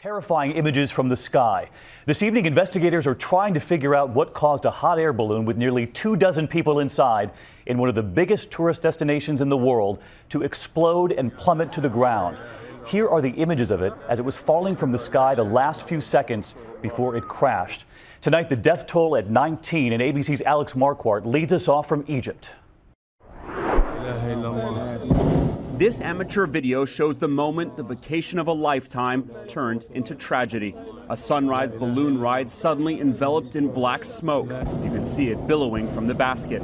Terrifying images from the sky. This evening, investigators are trying to figure out what caused a hot air balloon with nearly 24 people inside in one of the biggest tourist destinations in the world to explode and plummet to the ground. Here are the images of it as it was falling from the sky the last few seconds before it crashed. Tonight, the death toll at 19, and ABC's Alex Marquardt leads us off from Egypt. This amateur video shows the moment the vacation of a lifetime turned into tragedy. A sunrise balloon ride suddenly enveloped in black smoke. You can see it billowing from the basket.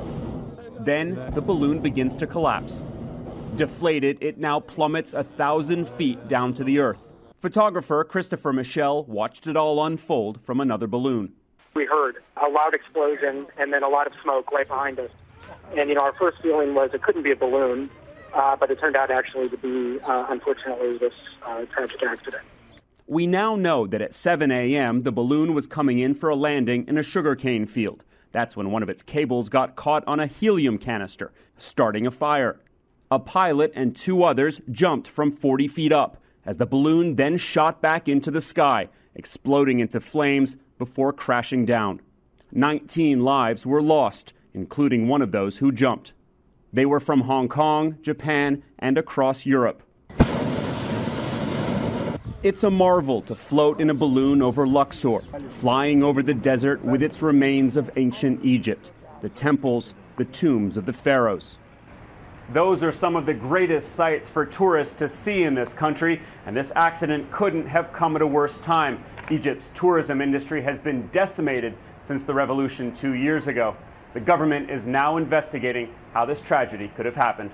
Then the balloon begins to collapse. Deflated, it now plummets 1,000 feet down to the earth. Photographer Christopher Michel watched it all unfold from another balloon. We heard a loud explosion and then a lot of smoke right behind us. And, our first feeling was it couldn't be a balloon. But it turned out actually to be, unfortunately, this tragic accident. We now know that at 7 a.m., the balloon was coming in for a landing in a sugarcane field. That's when one of its cables got caught on a helium canister, starting a fire. A pilot and two others jumped from 40 feet up as the balloon then shot back into the sky, exploding into flames before crashing down. 19 lives were lost, including one of those who jumped. They were from Hong Kong, Japan, and across Europe. It's a marvel to float in a balloon over Luxor, flying over the desert with its remains of ancient Egypt, the temples, the tombs of the pharaohs. Those are some of the greatest sights for tourists to see in this country, and this accident couldn't have come at a worse time. Egypt's tourism industry has been decimated since the revolution 2 years ago. The government is now investigating how this tragedy could have happened.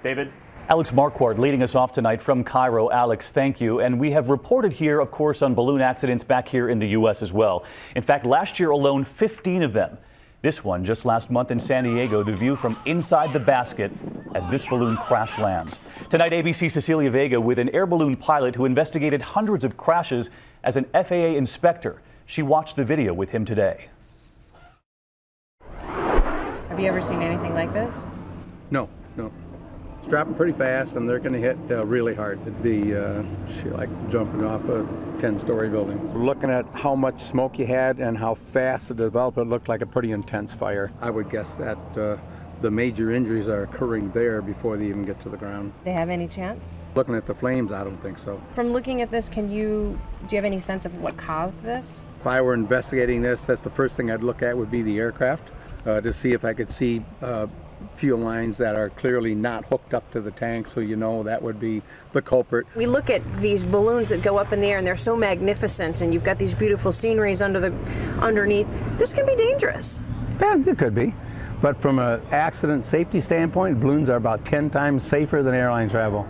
David? Alex Marquardt leading us off tonight from Cairo. Alex, thank you. And we have reported here, of course, on balloon accidents back here in the U.S. as well. In fact, last year alone, 15 of them. This one just last month in San Diego, the view from inside the basket as this balloon crash lands. Tonight, ABC's Cecilia Vega with an air balloon pilot who investigated hundreds of crashes as an FAA inspector. She watched the video with him today. Have you ever seen anything like this? No. It's dropping pretty fast, and they're going to hit really hard. It'd be like jumping off a 10-story building. Looking at how much smoke you had and how fast it developed, it looked like a pretty intense fire. I would guess that the major injuries are occurring there before they even get to the ground. They have any chance? Looking at the flames, I don't think so. From looking at this, do you have any sense of what caused this? If I were investigating this, that's the first thing I'd look at would be the aircraft. To see if I could see fuel lines that are clearly not hooked up to the tank, so that would be the culprit. We look at these balloons that go up in the air and they're so magnificent, and you've got these beautiful sceneries underneath. This can be dangerous. Yeah, it could be. But from an accident safety standpoint, balloons are about 10 times safer than airline travel.